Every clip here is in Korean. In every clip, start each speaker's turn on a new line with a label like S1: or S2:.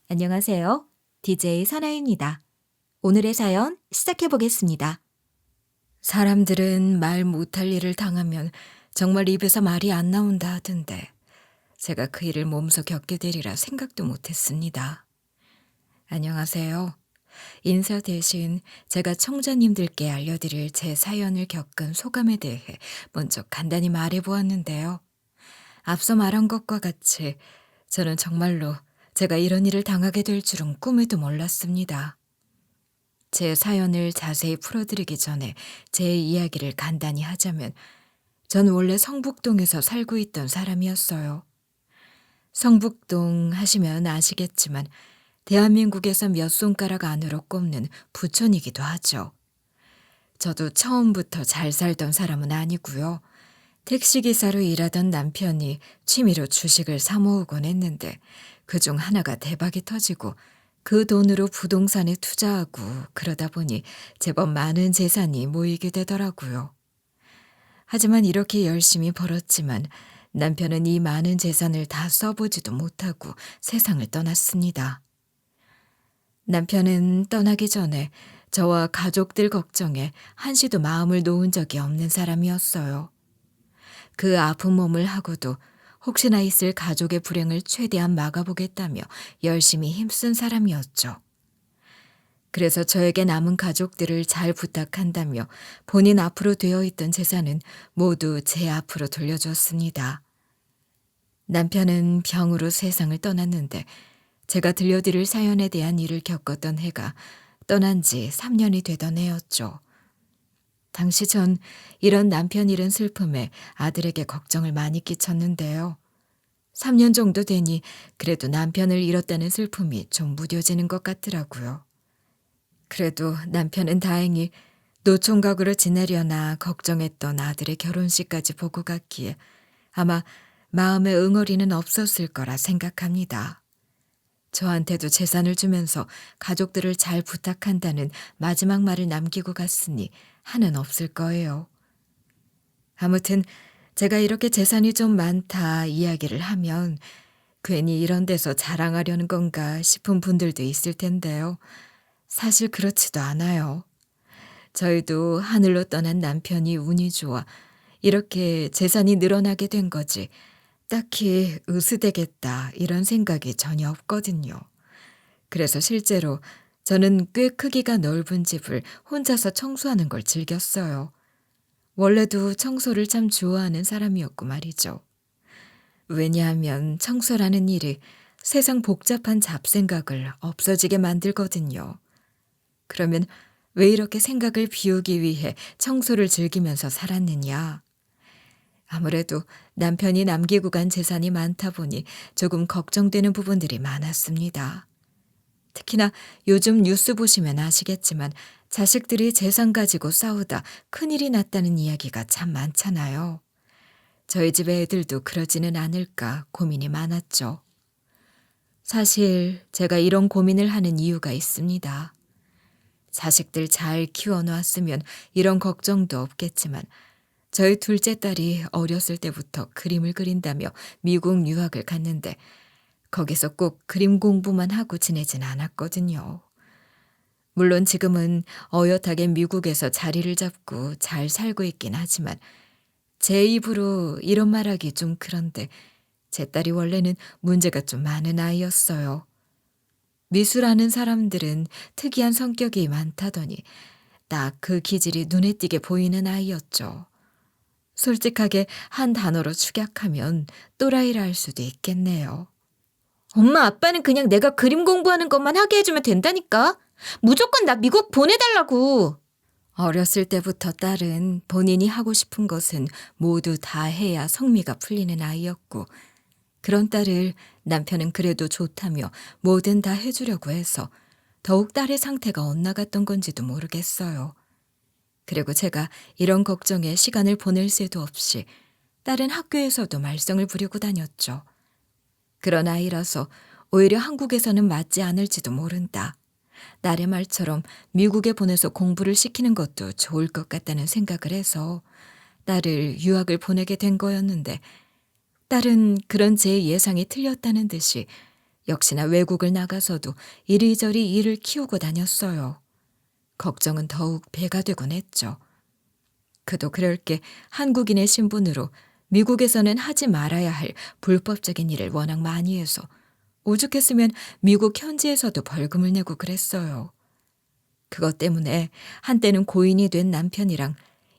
S1: 안녕하세요. DJ 선아입니다. 오늘의 사연 시작해 보겠습니다. 사람들은 말 못할 일을 당하면 정말 입에서 말이 안 나온다 하던데 제가 그 일을 몸소 겪게 되리라 생각도 못했습니다. 안녕하세요. 인사 대신 제가 청자님들께 알려드릴 제 사연을 겪은 소감에 대해 먼저 간단히 말해 보았는데요. 앞서 말한 것과 같이 저는 정말로 제가 이런 일을 당하게 될 줄은 꿈에도 몰랐습니다. 제 사연을 자세히 풀어드리기 전에 제 이야기를 간단히 하자면 전 원래 성북동에서 살고 있던 사람이었어요. 성북동 하시면 아시겠지만 대한민국에서 몇 손가락 안으로 꼽는 부촌이기도 하죠. 저도 처음부터 잘 살던 사람은 아니고요. 택시기사로 일하던 남편이 취미로 주식을 사 모으곤 했는데 그중 하나가 대박이 터지고 그 돈으로 부동산에 투자하고 그러다 보니 제법 많은 재산이 모이게 되더라고요. 하지만 이렇게 열심히 벌었지만 남편은 이 많은 재산을 다 써보지도 못하고 세상을 떠났습니다. 남편은 떠나기 전에 저와 가족들 걱정에 한시도 마음을 놓은 적이 없는 사람이었어요. 그 아픈 몸을 하고도 혹시나 있을 가족의 불행을 최대한 막아보겠다며 열심히 힘쓴 사람이었죠. 그래서 저에게 남은 가족들을 잘 부탁한다며 본인 앞으로 되어 있던 재산은 모두 제 앞으로 돌려주었습니다. 남편은 병으로 세상을 떠났는데 제가 들려드릴 사연에 대한 일을 겪었던 해가 떠난 지 3년이 되던 해였죠. 당시 전 이런 남편 잃은 슬픔에 아들에게 걱정을 많이 끼쳤는데요. 3년 정도 되니 그래도 남편을 잃었다는 슬픔이 좀 무뎌지는 것 같더라고요. 그래도 남편은 다행히 노총각으로 지내려나 걱정했던 아들의 결혼식까지 보고 갔기에 아마 마음에 응어리는 없었을 거라 생각합니다. 저한테도 재산을 주면서 가족들을 잘 부탁한다는 마지막 말을 남기고 갔으니 한은 없을 거예요. 아무튼 제가 이렇게 재산이 좀 많다 이야기를 하면 괜히 이런 데서 자랑하려는 건가 싶은 분들도 있을 텐데요. 사실 그렇지도 않아요. 저희도 하늘로 떠난 남편이 운이 좋아 이렇게 재산이 늘어나게 된 거지 딱히 으스대겠다 이런 생각이 전혀 없거든요. 그래서 실제로 저는 꽤 크기가 넓은 집을 혼자서 청소하는 걸 즐겼어요. 원래도 청소를 참 좋아하는 사람이었고 말이죠. 왜냐하면 청소라는 일이 세상 복잡한 잡생각을 없어지게 만들거든요. 그러면 왜 이렇게 생각을 비우기 위해 청소를 즐기면서 살았느냐? 아무래도 남편이 남기고 간 재산이 많다 보니 조금 걱정되는 부분들이 많았습니다. 특히나 요즘 뉴스 보시면 아시겠지만 자식들이 재산 가지고 싸우다 큰일이 났다는 이야기가 참 많잖아요. 저희 집 애들도 그러지는 않을까 고민이 많았죠. 사실 제가 이런 고민을 하는 이유가 있습니다. 자식들 잘 키워놓았으면 이런 걱정도 없겠지만 저희 둘째 딸이 어렸을 때부터 그림을 그린다며 미국 유학을 갔는데 거기서 꼭 그림 공부만 하고 지내진 않았거든요. 물론 지금은 어엿하게 미국에서 자리를 잡고 잘 살고 있긴 하지만 제 입으로 이런 말하기 좀 그런데 제 딸이 원래는 문제가 좀 많은 아이였어요. 미술하는 사람들은 특이한 성격이 많다더니 딱 그 기질이 눈에 띄게 보이는 아이였죠. 솔직하게 한 단어로 축약하면 또라이라 할 수도 있겠네요. 엄마, 아빠는 그냥 내가 그림 공부하는 것만 하게 해주면 된다니까. 무조건 나 미국 보내달라고. 어렸을 때부터 딸은 본인이 하고 싶은 것은 모두 다 해야 성미가 풀리는 아이였고 그런 딸을 남편은 그래도 좋다며 뭐든 다 해주려고 해서 더욱 딸의 상태가 엇나갔던 건지도 모르겠어요. 그리고 제가 이런 걱정에 시간을 보낼 새도 없이 딸은 학교에서도 말썽을 부리고 다녔죠. 그런 아이라서 오히려 한국에서는 맞지 않을지도 모른다. 딸의 말처럼 미국에 보내서 공부를 시키는 것도 좋을 것 같다는 생각을 해서 딸을 유학을 보내게 된 거였는데 딸은 그런 제 예상이 틀렸다는 듯이 역시나 외국을 나가서도 이리저리 일을 키우고 다녔어요. 걱정은 더욱 배가 되곤 했죠. 그도 그럴 게 한국인의 신분으로 미국에서는 하지 말아야 할 불법적인 일을 워낙 많이 해서 오죽했으면 미국 현지에서도 벌금을 내고 그랬어요. 그것 때문에 한때는 고인이 된 남편이랑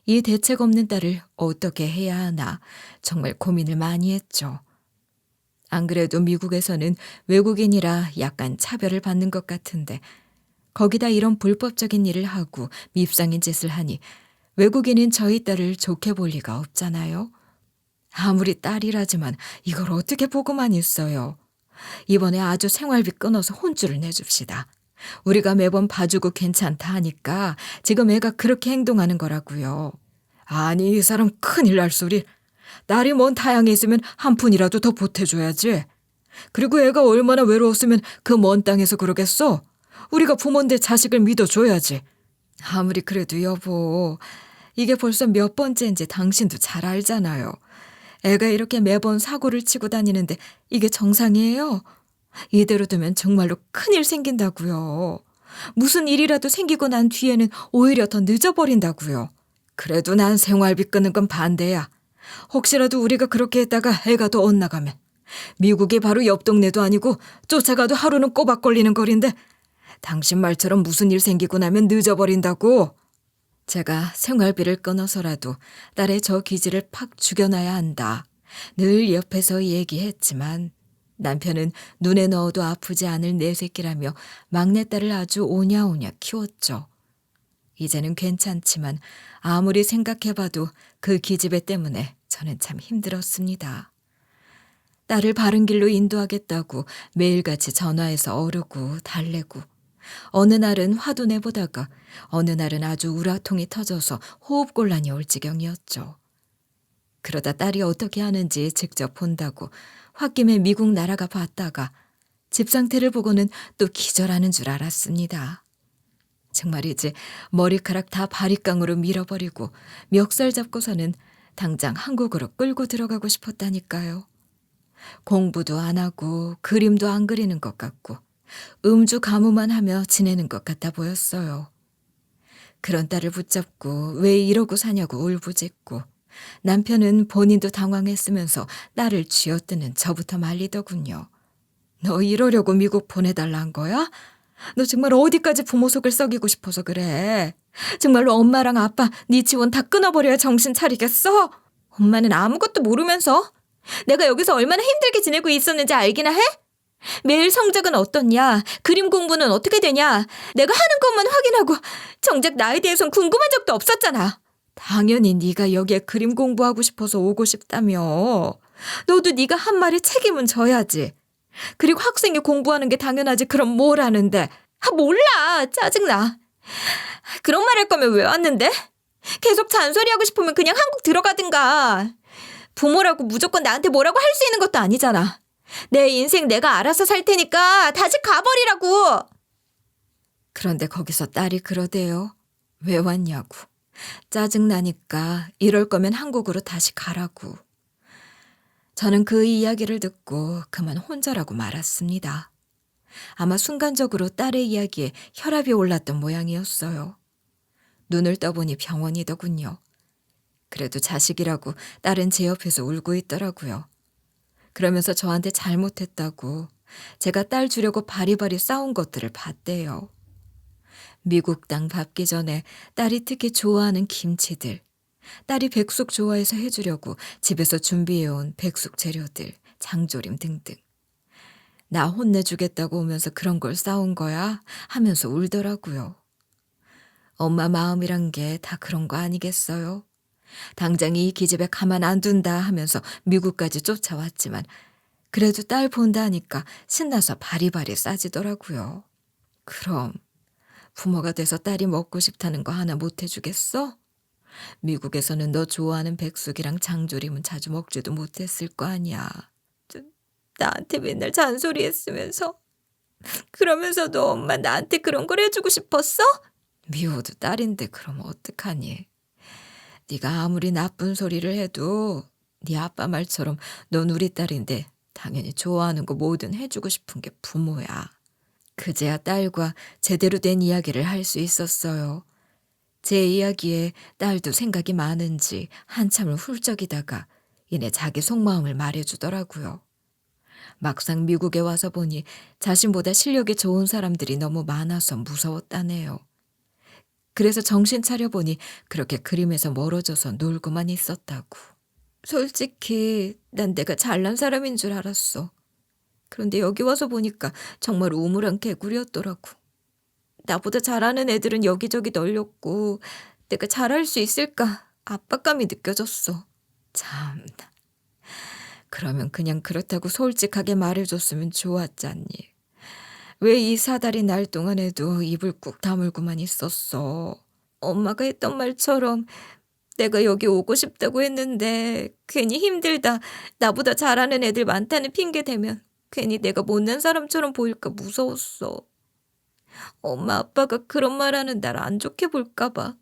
S1: 이 대책 없는 딸을 어떻게 해야 하나 정말 고민을 많이 했죠. 안 그래도 미국에서는 외국인이라 약간 차별을 받는 것 같은데 거기다 이런 불법적인 일을 하고 밉상인 짓을 하니 외국인인 저희 딸을 좋게 볼 리가 없잖아요. 아무리 딸이라지만 이걸 어떻게 보고만 있어요. 이번에 아주 생활비 끊어서 혼쭐을 내줍시다. 우리가 매번 봐주고 괜찮다 하니까 지금 애가 그렇게 행동하는 거라고요. 아니 이 사람 큰일 날 소리. 딸이 먼 타양에 있으면 한 푼이라도 더 보태줘야지. 그리고 애가 얼마나 외로웠으면 그 먼 땅에서 그러겠어. 우리가 부모인데 자식을 믿어줘야지. 아무리 그래도 여보, 이게 벌써 몇 번째인지 당신도 잘 알잖아요. 애가 이렇게 매번 사고를 치고 다니는데 이게 정상이에요? 이대로 두면 정말로 큰일 생긴다고요. 무슨 일이라도 생기고 난 뒤에는 오히려 더 늦어버린다고요. 그래도 난 생활비 끄는 건 반대야. 혹시라도 우리가 그렇게 했다가 애가 더 엇나가면. 미국이 바로 옆 동네도 아니고 쫓아가도 하루는 꼬박 걸리는 거리인데 당신 말처럼 무슨 일 생기고 나면 늦어버린다고. 제가 생활비를 끊어서라도 딸의 저 기질을 팍 죽여놔야 한다. 늘 옆에서 얘기했지만 남편은 눈에 넣어도 아프지 않을 내 새끼라며 막내딸을 아주 오냐오냐 키웠죠. 이제는 괜찮지만 아무리 생각해봐도 그 기집애 때문에 저는 참 힘들었습니다. 딸을 바른 길로 인도하겠다고 매일같이 전화해서 어르고 달래고 어느 날은 화도 내보다가 어느 날은 아주 우라통이 터져서 호흡곤란이 올 지경이었죠. 그러다 딸이 어떻게 하는지 직접 본다고 홧김에 미국 날아가 봤다가 집 상태를 보고는 또 기절하는 줄 알았습니다. 정말이지 머리카락 다 바리깡으로 밀어버리고 멱살 잡고서는 당장 한국으로 끌고 들어가고 싶었다니까요. 공부도 안 하고 그림도 안 그리는 것 같고 음주 가무만 하며 지내는 것 같아 보였어요. 그런 딸을 붙잡고 왜 이러고 사냐고 울부짖고 남편은 본인도 당황했으면서 딸을 쥐어뜯는 저부터 말리더군요. 너 이러려고 미국 보내달란 거야? 너 정말 어디까지 부모 속을 썩이고 싶어서 그래? 정말로 엄마랑 아빠 네 지원 다 끊어버려야 정신 차리겠어? 엄마는 아무것도 모르면서 내가 여기서 얼마나 힘들게 지내고 있었는지 알기나 해? 매일 성적은 어떻냐? 그림 공부는 어떻게 되냐? 내가 하는 것만 확인하고 정작 나에 대해선 궁금한 적도 없었잖아. 당연히 네가 여기에 그림 공부하고 싶어서 오고 싶다며. 너도 네가 한 말에 책임은 져야지. 그리고 학생이 공부하는 게 당연하지 그럼 뭘 하는데. 몰라. 짜증나. 그런 말 할 거면 왜 왔는데? 계속 잔소리하고 싶으면 그냥 한국 들어가든가. 부모라고 무조건 나한테 뭐라고 할 수 있는 것도 아니잖아. 내 인생 내가 알아서 살 테니까 다시 가버리라고. 그런데 거기서 딸이 그러대요. 왜 왔냐고. 짜증나니까 이럴 거면 한국으로 다시 가라고. 저는 그 이야기를 듣고 그만 혼자라고 말았습니다. 아마 순간적으로 딸의 이야기에 혈압이 올랐던 모양이었어요. 눈을 떠보니 병원이더군요. 그래도 자식이라고 딸은 제 옆에서 울고 있더라고요. 그러면서 저한테 잘못했다고 제가 딸 주려고 바리바리 싸운 것들을 봤대요. 미국 땅 밟기 전에 딸이 특히 좋아하는 김치들, 딸이 백숙 좋아해서 해주려고 집에서 준비해온 백숙 재료들, 장조림 등등. 나 혼내주겠다고 오면서 그런 걸 싸운 거야 하면서 울더라고요. 엄마 마음이란 게 다 그런 거 아니겠어요? 당장 이 기집애 가만 안 둔다 하면서 미국까지 쫓아왔지만 그래도 딸 본다 하니까 신나서 바리바리 싸지더라고요. 그럼 부모가 돼서 딸이 먹고 싶다는 거 하나 못 해주겠어? 미국에서는 너 좋아하는 백숙이랑 장조림은 자주 먹지도 못했을 거 아니야. 나한테 맨날 잔소리했으면서 그러면서도 엄마 나한테 그런 걸 해주고 싶었어? 미워도 딸인데 그럼 어떡하니? 네가 아무리 나쁜 소리를 해도 네 아빠 말처럼 넌 우리 딸인데 당연히 좋아하는 거 뭐든 해주고 싶은 게 부모야. 그제야 딸과 제대로 된 이야기를 할 수 있었어요. 제 이야기에 딸도 생각이 많은지 한참을 훌쩍이다가 이내 자기 속마음을 말해주더라고요. 막상 미국에 와서 보니 자신보다 실력이 좋은 사람들이 너무 많아서 무서웠다네요. 그래서 정신 차려보니 그렇게 그림에서 멀어져서 놀고만 있었다고. 솔직히 난 내가 잘난 사람인 줄 알았어. 그런데 여기 와서 보니까 정말 우물안 개구리였더라고. 나보다 잘하는 애들은 여기저기 널렸고 내가 잘할 수 있을까 압박감이 느껴졌어. 참, 그러면 그냥 그렇다고 솔직하게 말해줬으면 좋았잖니. 왜 이 사달이 날 동안에도 입을 꾹 다물고만 있었어. 엄마가 했던 말처럼 내가 여기 오고 싶다고 했는데 괜히 힘들다, 나보다 잘하는 애들 많다는 핑계 대면 괜히 내가 못난 사람처럼 보일까 무서웠어. 엄마 아빠가 그런 말하는 날 안 좋게 볼까 봐.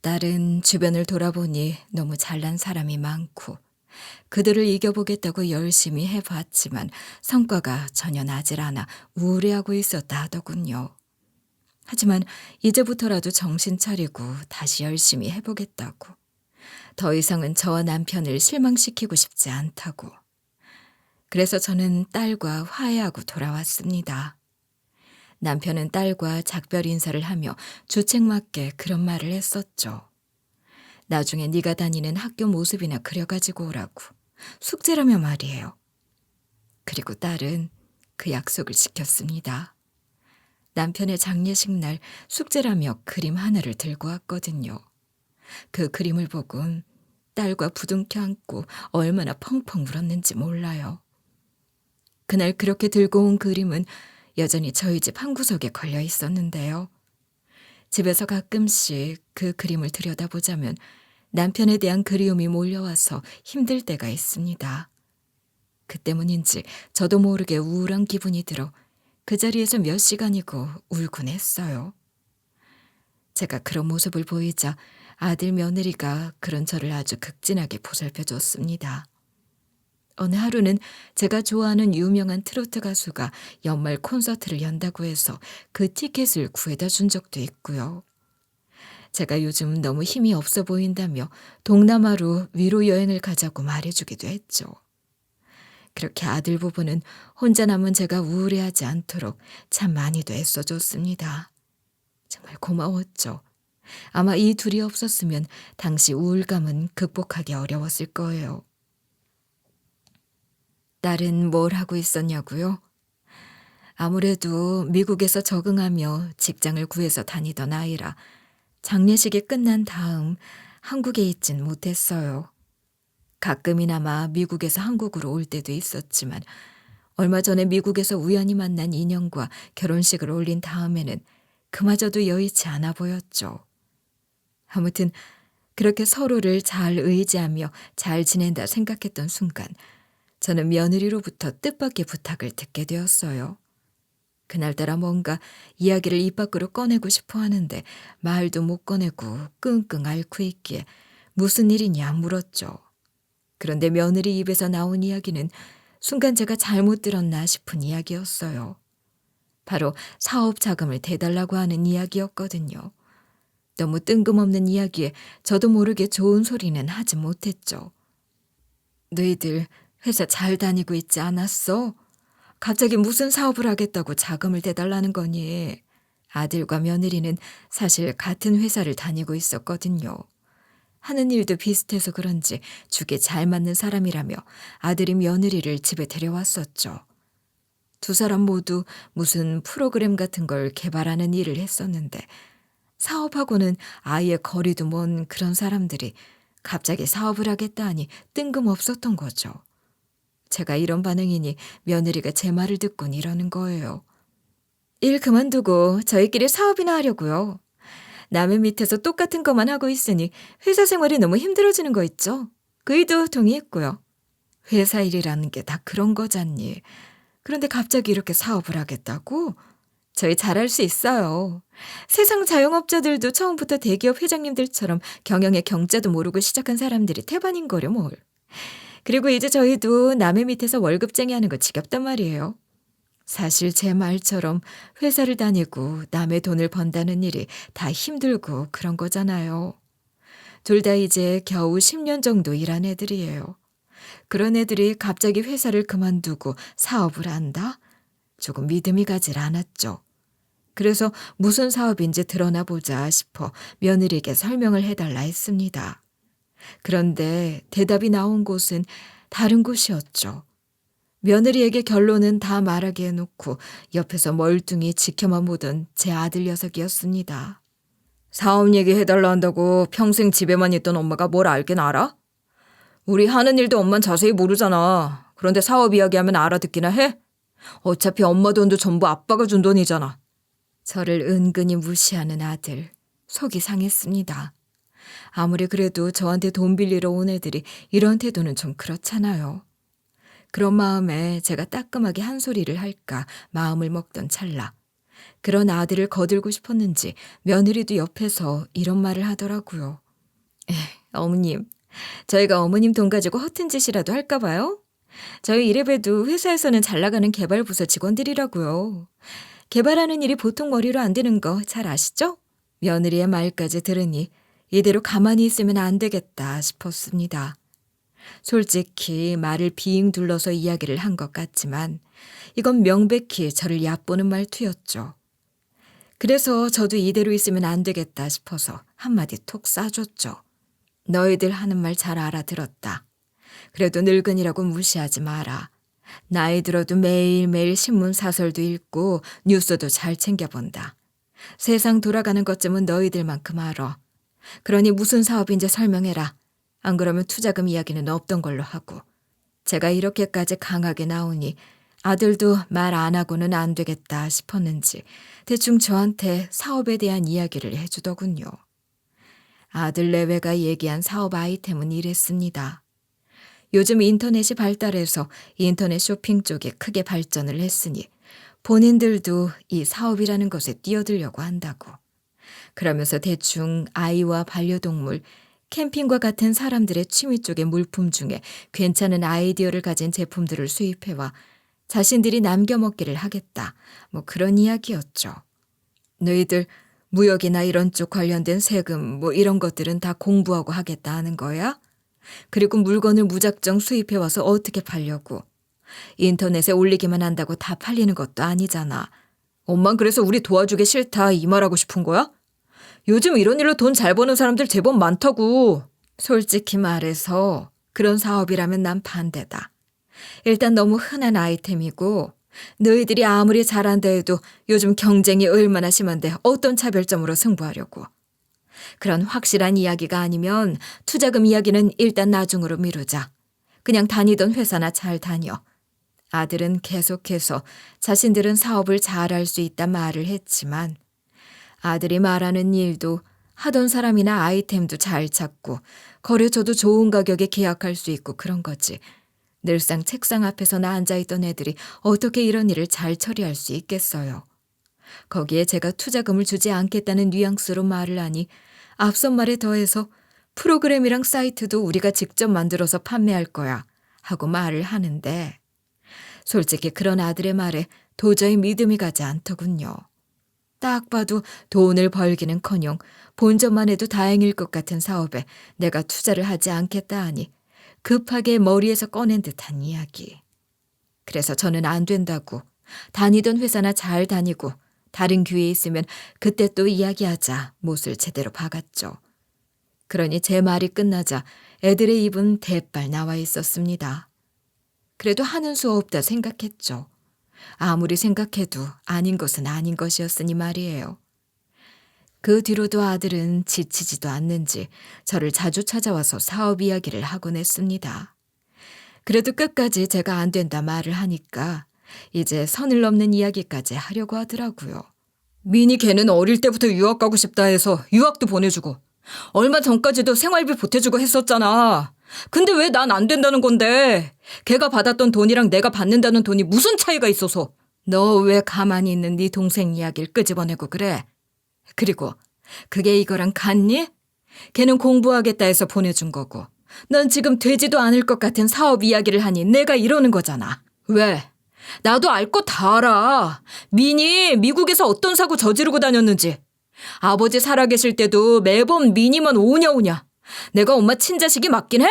S1: 딸은 주변을 돌아보니 너무 잘난 사람이 많고 그들을 이겨보겠다고 열심히 해봤지만 성과가 전혀 나질 않아 우울해하고 있었다 하더군요. 하지만 이제부터라도 정신 차리고 다시 열심히 해보겠다고. 더 이상은 저와 남편을 실망시키고 싶지 않다고. 그래서 저는 딸과 화해하고 돌아왔습니다. 남편은 딸과 작별 인사를 하며 주책맞게 그런 말을 했었죠. 나중에 네가 다니는 학교 모습이나 그려가지고 오라고. 숙제라며 말이에요. 그리고 딸은 그 약속을 지켰습니다. 남편의 장례식 날 숙제라며 그림 하나를 들고 왔거든요. 그 그림을 보곤 딸과 부둥켜 안고 얼마나 펑펑 울었는지 몰라요. 그날 그렇게 들고 온 그림은 여전히 저희 집 한구석에 걸려 있었는데요. 집에서 가끔씩 그 그림을 들여다보자면 남편에 대한 그리움이 몰려와서 힘들 때가 있습니다. 그 때문인지 저도 모르게 우울한 기분이 들어 그 자리에서 몇 시간이고 울곤 했어요. 제가 그런 모습을 보이자 아들 며느리가 그런 저를 아주 극진하게 보살펴줬습니다. 어느 하루는 제가 좋아하는 유명한 트로트 가수가 연말 콘서트를 연다고 해서 그 티켓을 구해다 준 적도 있고요. 제가 요즘 너무 힘이 없어 보인다며 동남아로 위로 여행을 가자고 말해주기도 했죠. 그렇게 아들 부부는 혼자 남은 제가 우울해하지 않도록 참 많이도 애써줬습니다. 정말 고마웠죠. 아마 이 둘이 없었으면 당시 우울감은 극복하기 어려웠을 거예요. 딸은 뭘 하고 있었냐고요? 아무래도 미국에서 적응하며 직장을 구해서 다니던 아이라 장례식이 끝난 다음 한국에 있진 못했어요. 가끔이나마 미국에서 한국으로 올 때도 있었지만 얼마 전에 미국에서 우연히 만난 인연과 결혼식을 올린 다음에는 그마저도 여의치 않아 보였죠. 아무튼 그렇게 서로를 잘 의지하며 잘 지낸다 생각했던 순간 저는 며느리로부터 뜻밖의 부탁을 듣게 되었어요. 그날따라 뭔가 이야기를 입 밖으로 꺼내고 싶어 하는데 말도 못 꺼내고 끙끙 앓고 있기에 무슨 일이냐 물었죠. 그런데 며느리 입에서 나온 이야기는 순간 제가 잘못 들었나 싶은 이야기였어요. 바로 사업 자금을 대달라고 하는 이야기였거든요. 너무 뜬금없는 이야기에 저도 모르게 좋은 소리는 하지 못했죠. 너희들 회사 잘 다니고 있지 않았어? 갑자기 무슨 사업을 하겠다고 자금을 대달라는 거니? 아들과 며느리는 사실 같은 회사를 다니고 있었거든요. 하는 일도 비슷해서 그런지 죽에 잘 맞는 사람이라며 아들이 며느리를 집에 데려왔었죠. 두 사람 모두 무슨 프로그램 같은 걸 개발하는 일을 했었는데 사업하고는 아예 거리도 먼 그런 사람들이 갑자기 사업을 하겠다 하니 뜬금없었던 거죠. 제가 이런 반응이니 며느리가 제 말을 듣곤 이러는 거예요. 일 그만두고 저희끼리 사업이나 하려고요. 남의 밑에서 똑같은 것만 하고 있으니 회사 생활이 너무 힘들어지는 거 있죠? 그이도 동의했고요. 회사 일이라는 게 다 그런 거잖니. 그런데 갑자기 이렇게 사업을 하겠다고? 저희 잘할 수 있어요. 세상 자영업자들도 처음부터 대기업 회장님들처럼 경영의 경자도 모르고 시작한 사람들이 태반인 거려 뭘. 그리고 이제 저희도 남의 밑에서 월급쟁이 하는 거 지겹단 말이에요. 사실 제 말처럼 회사를 다니고 남의 돈을 번다는 일이 다 힘들고 그런 거잖아요. 둘 다 이제 겨우 10년 정도 일한 애들이에요. 그런 애들이 갑자기 회사를 그만두고 사업을 한다? 조금 믿음이 가질 않았죠. 그래서 무슨 사업인지 드러나 보자 싶어 며느리에게 설명을 해달라 했습니다. 그런데 대답이 나온 곳은 다른 곳이었죠. 며느리에게 결론은 다 말하게 해놓고 옆에서 멀뚱히 지켜만 보던 제 아들 녀석이었습니다. 사업 얘기 해달라 한다고 평생 집에만 있던 엄마가 뭘 알긴 알아? 우리 하는 일도 엄만 자세히 모르잖아. 그런데 사업 이야기하면 알아듣기나 해? 어차피 엄마 돈도 전부 아빠가 준 돈이잖아. 저를 은근히 무시하는 아들. 속이 상했습니다. 아무리 그래도 저한테 돈 빌리러 온 애들이 이런 태도는 좀 그렇잖아요. 그런 마음에 제가 따끔하게 한 소리를 할까 마음을 먹던 찰나. 그런 아들을 거들고 싶었는지 며느리도 옆에서 이런 말을 하더라고요. 어머님, 저희가 어머님 돈 가지고 허튼 짓이라도 할까 봐요? 저희 이래봬도 회사에서는 잘 나가는 개발부서 직원들이라고요. 개발하는 일이 보통 머리로 안 되는 거 잘 아시죠? 며느리의 말까지 들으니 이대로 가만히 있으면 안 되겠다 싶었습니다. 솔직히 말을 빙 둘러서 이야기를 한 것 같지만 이건 명백히 저를 얕보는 말투였죠. 그래서 저도 이대로 있으면 안 되겠다 싶어서 한마디 톡 쏴줬죠. 너희들 하는 말 잘 알아들었다. 그래도 늙은이라고 무시하지 마라. 나이 들어도 매일매일 신문 사설도 읽고 뉴스도 잘 챙겨본다. 세상 돌아가는 것쯤은 너희들만큼 알아. 그러니 무슨 사업인지 설명해라. 안 그러면 투자금 이야기는 없던 걸로 하고. 제가 이렇게까지 강하게 나오니 아들도 말 안 하고는 안 되겠다 싶었는지 대충 저한테 사업에 대한 이야기를 해주더군요. 아들 내외가 얘기한 사업 아이템은 이랬습니다. 요즘 인터넷이 발달해서 인터넷 쇼핑 쪽에 크게 발전을 했으니 본인들도 이 사업이라는 것에 뛰어들려고 한다고. 그러면서 대충 아이와 반려동물, 캠핑과 같은 사람들의 취미 쪽의 물품 중에 괜찮은 아이디어를 가진 제품들을 수입해와 자신들이 남겨먹기를 하겠다. 뭐 그런 이야기였죠. 너희들 무역이나 이런 쪽 관련된 세금 뭐 이런 것들은 다 공부하고 하겠다 하는 거야? 그리고 물건을 무작정 수입해와서 어떻게 팔려고. 인터넷에 올리기만 한다고 다 팔리는 것도 아니잖아. 엄만 그래서 우리 도와주기 싫다 이 말하고 싶은 거야? 요즘 이런 일로 돈 잘 버는 사람들 제법 많다고. 솔직히 말해서 그런 사업이라면 난 반대다. 일단 너무 흔한 아이템이고 너희들이 아무리 잘한다 해도 요즘 경쟁이 얼마나 심한데 어떤 차별점으로 승부하려고. 그런 확실한 이야기가 아니면 투자금 이야기는 일단 나중으로 미루자. 그냥 다니던 회사나 잘 다녀. 아들은 계속해서 자신들은 사업을 잘할 수 있다 말을 했지만 아들이 말하는 일도 하던 사람이나 아이템도 잘 찾고 거래처도 좋은 가격에 계약할 수 있고 그런 거지. 늘상 책상 앞에서나 앉아있던 애들이 어떻게 이런 일을 잘 처리할 수 있겠어요. 거기에 제가 투자금을 주지 않겠다는 뉘앙스로 말을 하니 앞선 말에 더해서 프로그램이랑 사이트도 우리가 직접 만들어서 판매할 거야 하고 말을 하는데 솔직히 그런 아들의 말에 도저히 믿음이 가지 않더군요. 딱 봐도 돈을 벌기는커녕 본전만 해도 다행일 것 같은 사업에 내가 투자를 하지 않겠다 하니 급하게 머리에서 꺼낸 듯한 이야기. 그래서 저는 안 된다고 다니던 회사나 잘 다니고 다른 기회 있으면 그때 또 이야기하자 못을 제대로 박았죠. 그러니 제 말이 끝나자 애들의 입은 대빨 나와 있었습니다. 그래도 하는 수 없다 생각했죠. 아무리 생각해도 아닌 것은 아닌 것이었으니 말이에요. 그 뒤로도 아들은 지치지도 않는지 저를 자주 찾아와서 사업 이야기를 하곤 했습니다. 그래도 끝까지 제가 안 된다 말을 하니까 이제 선을 넘는 이야기까지 하려고 하더라고요. 미니 걔는 어릴 때부터 유학 가고 싶다 해서 유학도 보내주고 얼마 전까지도 생활비 보태주고 했었잖아. 근데 왜 난 안 된다는 건데? 걔가 받았던 돈이랑 내가 받는다는 돈이 무슨 차이가 있어서? 너 왜 가만히 있는 네 동생 이야기를 끄집어내고 그래? 그리고 그게 이거랑 같니? 걔는 공부하겠다 해서 보내준 거고 넌 지금 되지도 않을 것 같은 사업 이야기를 하니 내가 이러는 거잖아. 왜? 나도 알 거 다 알아. 민이 미국에서 어떤 사고 저지르고 다녔는지. 아버지 살아계실 때도 매번 민이만 오냐오냐. 내가 엄마 친자식이 맞긴 해?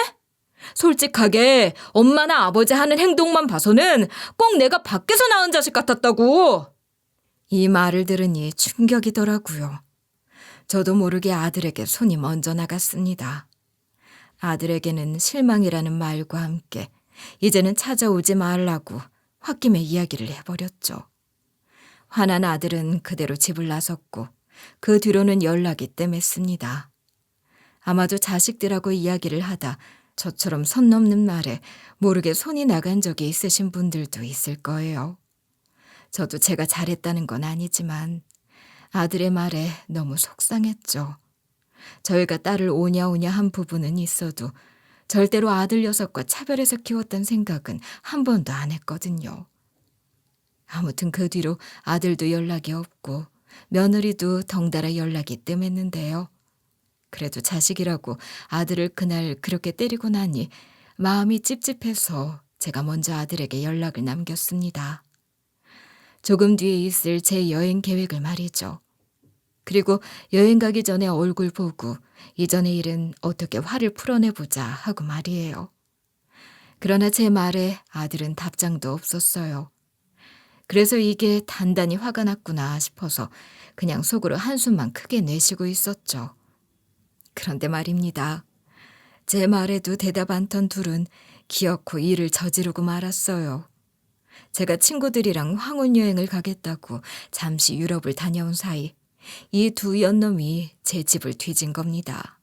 S1: 솔직하게 엄마나 아버지 하는 행동만 봐서는 꼭 내가 밖에서 낳은 자식 같았다고. 이 말을 들으니 충격이더라고요. 저도 모르게 아들에게 손이 먼저 나갔습니다. 아들에게는 실망이라는 말과 함께 이제는 찾아오지 말라고 홧김에 이야기를 해버렸죠. 화난 아들은 그대로 집을 나섰고 그 뒤로는 연락이 뜸했습니다. 아마도 자식들하고 이야기를 하다 저처럼 선 넘는 말에 모르게 손이 나간 적이 있으신 분들도 있을 거예요. 저도 제가 잘했다는 건 아니지만 아들의 말에 너무 속상했죠. 저희가 딸을 오냐오냐 한 부분은 있어도 절대로 아들 녀석과 차별해서 키웠던 생각은 한 번도 안 했거든요. 아무튼 그 뒤로 아들도 연락이 없고 며느리도 덩달아 연락이 뜸했는데요. 그래도 자식이라고 아들을 그날 그렇게 때리고 나니 마음이 찝찝해서 제가 먼저 아들에게 연락을 남겼습니다. 조금 뒤에 있을 제 여행 계획을 말이죠. 그리고 여행 가기 전에 얼굴 보고 이전의 일은 어떻게 화를 풀어내보자 하고 말이에요. 그러나 제 말에 아들은 답장도 없었어요. 그래서 이게 단단히 화가 났구나 싶어서 그냥 속으로 한숨만 크게 내쉬고 있었죠. 그런데 말입니다. 제 말에도 대답 않던 둘은 기어코 일을 저지르고 말았어요. 제가 친구들이랑 황혼 여행을 가겠다고 잠시 유럽을 다녀온 사이 이 두 연놈이 제 집을 뒤진 겁니다.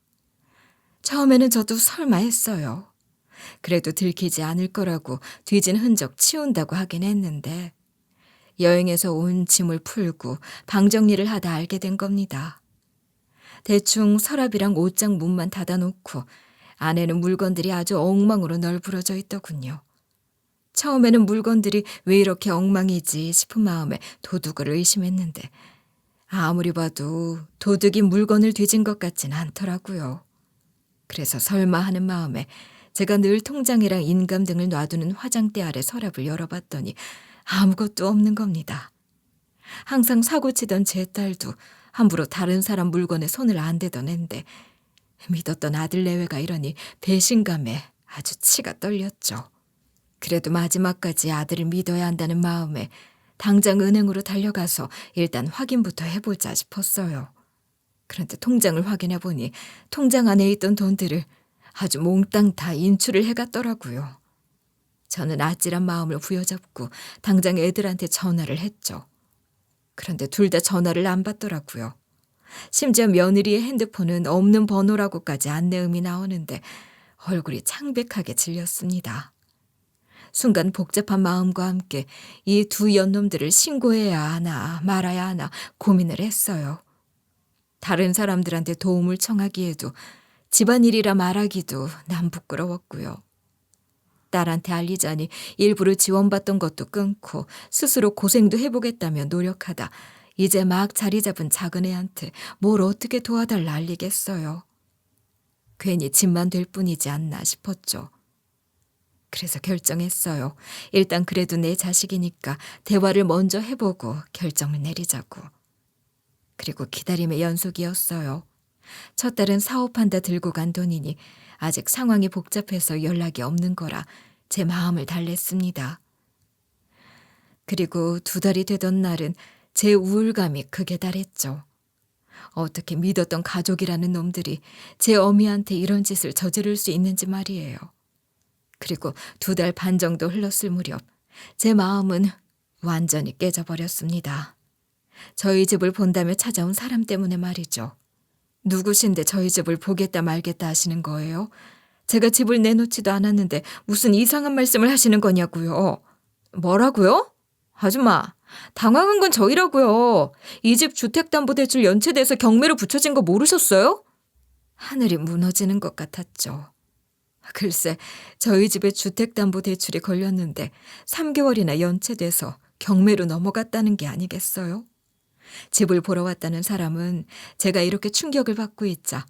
S1: 처음에는 저도 설마 했어요. 그래도 들키지 않을 거라고 뒤진 흔적 치운다고 하긴 했는데 여행에서 온 짐을 풀고 방 정리를 하다 알게 된 겁니다. 대충 서랍이랑 옷장 문만 닫아놓고 안에는 물건들이 아주 엉망으로 널브러져 있더군요. 처음에는 물건들이 왜 이렇게 엉망이지 싶은 마음에 도둑을 의심했는데 아무리 봐도 도둑이 물건을 뒤진 것 같진 않더라고요. 그래서 설마 하는 마음에 제가 늘 통장이랑 인감 등을 놔두는 화장대 아래 서랍을 열어봤더니 아무것도 없는 겁니다. 항상 사고치던 제 딸도 함부로 다른 사람 물건에 손을 안 대던 앤데 믿었던 아들 내외가 이러니 배신감에 아주 치가 떨렸죠. 그래도 마지막까지 아들을 믿어야 한다는 마음에 당장 은행으로 달려가서 일단 확인부터 해보자 싶었어요. 그런데 통장을 확인해 보니 통장 안에 있던 돈들을 아주 몽땅 다 인출을 해갔더라고요. 저는 아찔한 마음을 부여잡고 당장 애들한테 전화를 했죠. 그런데 둘 다 전화를 안 받더라고요. 심지어 며느리의 핸드폰은 없는 번호라고까지 안내음이 나오는데 얼굴이 창백하게 질렸습니다. 순간 복잡한 마음과 함께 이 두 연놈들을 신고해야 하나 말아야 하나 고민을 했어요. 다른 사람들한테 도움을 청하기에도 집안일이라 말하기도 난 부끄러웠고요. 딸한테 알리자니 일부러 지원받던 것도 끊고 스스로 고생도 해보겠다며 노력하다 이제 막 자리 잡은 작은 애한테 뭘 어떻게 도와달라 알리겠어요. 괜히 짐만 될 뿐이지 않나 싶었죠. 그래서 결정했어요. 일단 그래도 내 자식이니까 대화를 먼저 해보고 결정을 내리자고. 그리고 기다림의 연속이었어요. 첫 달은 사업한다 들고 간 돈이니 아직 상황이 복잡해서 연락이 없는 거라 제 마음을 달랬습니다. 그리고 두 달이 되던 날은 제 우울감이 극에 달했죠. 어떻게 믿었던 가족이라는 놈들이 제 어미한테 이런 짓을 저지를 수 있는지 말이에요. 그리고 두 달 반 정도 흘렀을 무렵 제 마음은 완전히 깨져버렸습니다. 저희 집을 본다며 찾아온 사람 때문에 말이죠. 누구신데 저희 집을 보겠다 말겠다 하시는 거예요? 제가 집을 내놓지도 않았는데 무슨 이상한 말씀을 하시는 거냐고요. 뭐라고요? 아줌마, 당황한 건 저희라고요. 이 집 주택담보대출 연체돼서 경매로 붙여진 거 모르셨어요? 하늘이 무너지는 것 같았죠. 글쎄, 저희 집에 주택담보대출이 걸렸는데 3개월이나 연체돼서 경매로 넘어갔다는 게 아니겠어요? 집을 보러 왔다는 사람은 제가 이렇게 충격을 받고 있자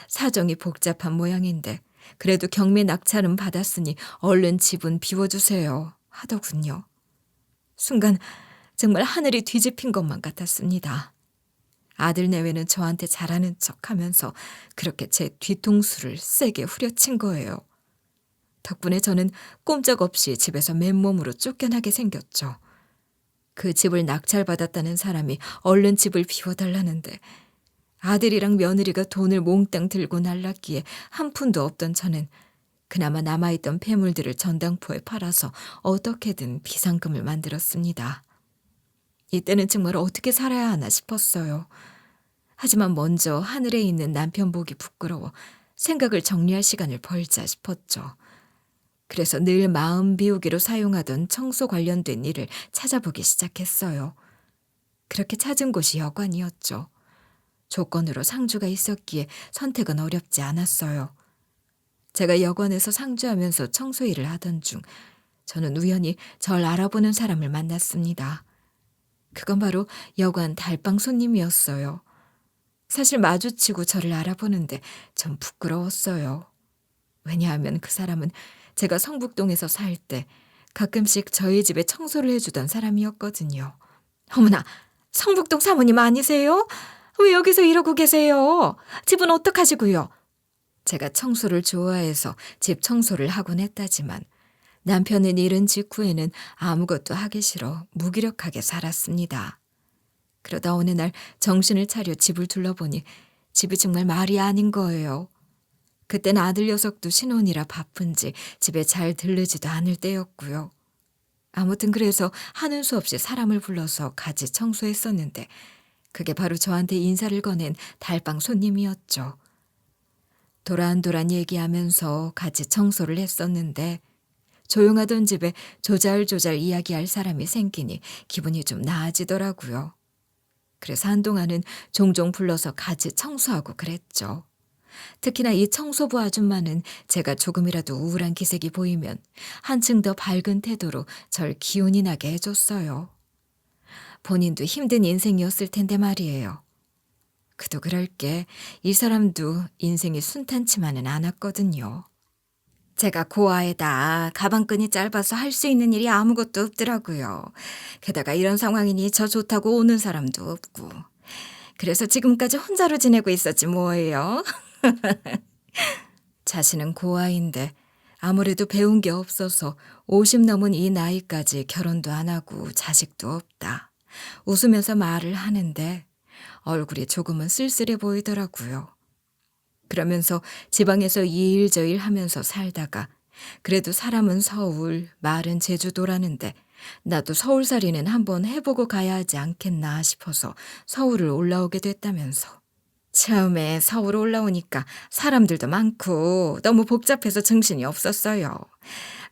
S1: 사정이 복잡한 모양인데 그래도 경매 낙찰은 받았으니 얼른 집은 비워주세요 하더군요. 순간 정말 하늘이 뒤집힌 것만 같았습니다. 아들 내외는 저한테 잘하는 척하면서 그렇게 제 뒤통수를 세게 후려친 거예요. 덕분에 저는 꼼짝없이 집에서 맨몸으로 쫓겨나게 생겼죠. 그 집을 낙찰받았다는 사람이 얼른 집을 비워달라는데 아들이랑 며느리가 돈을 몽땅 들고 날랐기에 한 푼도 없던 저는 그나마 남아있던 폐물들을 전당포에 팔아서 어떻게든 비상금을 만들었습니다. 이때는 정말 어떻게 살아야 하나 싶었어요. 하지만 먼저 하늘에 있는 남편 보기 부끄러워 생각을 정리할 시간을 벌자 싶었죠. 그래서 늘 마음 비우기로 사용하던 청소 관련된 일을 찾아보기 시작했어요. 그렇게 찾은 곳이 여관이었죠. 조건으로 상주가 있었기에 선택은 어렵지 않았어요. 제가 여관에서 상주하면서 청소 일을 하던 중 저는 우연히 절 알아보는 사람을 만났습니다. 그건 바로 여관 달방 손님이었어요. 사실 마주치고 저를 알아보는데 좀 부끄러웠어요. 왜냐하면 그 사람은 제가 성북동에서 살 때 가끔씩 저희 집에 청소를 해주던 사람이었거든요. 어머나, 성북동 사모님 아니세요? 왜 여기서 이러고 계세요? 집은 어떡하시고요? 제가 청소를 좋아해서 집 청소를 하곤 했다지만 남편은 일은 직후에는 아무것도 하기 싫어 무기력하게 살았습니다. 그러다 어느 날 정신을 차려 집을 둘러보니 집이 정말 말이 아닌 거예요. 그땐 아들 녀석도 신혼이라 바쁜지 집에 잘 들르지도 않을 때였고요. 아무튼 그래서 하는 수 없이 사람을 불러서 같이 청소했었는데 그게 바로 저한테 인사를 건넨 달방 손님이었죠. 도란도란 얘기하면서 같이 청소를 했었는데 조용하던 집에 조잘조잘 이야기할 사람이 생기니 기분이 좀 나아지더라고요. 그래서 한동안은 종종 불러서 같이 청소하고 그랬죠. 특히나 이 청소부 아줌마는 제가 조금이라도 우울한 기색이 보이면 한층 더 밝은 태도로 절 기운이 나게 해줬어요. 본인도 힘든 인생이었을 텐데 말이에요. 그도 그럴 게 이 사람도 인생이 순탄치만은 않았거든요. 제가 고아에다 가방끈이 짧아서 할 수 있는 일이 아무것도 없더라고요. 게다가 이런 상황이니 저 좋다고 오는 사람도 없고. 그래서 지금까지 혼자로 지내고 있었지 뭐예요. 자신은 고아인데 아무래도 배운 게 없어서 50 넘은 이 나이까지 결혼도 안 하고 자식도 없다. 웃으면서 말을 하는데 얼굴이 조금은 쓸쓸해 보이더라고요. 그러면서 지방에서 이 일 저 일 하면서 살다가 그래도 사람은 서울, 말은 제주도라는데 나도 서울살이는 한번 해보고 가야 하지 않겠나 싶어서 서울을 올라오게 됐다면서. 처음에 서울 올라오니까 사람들도 많고 너무 복잡해서 정신이 없었어요.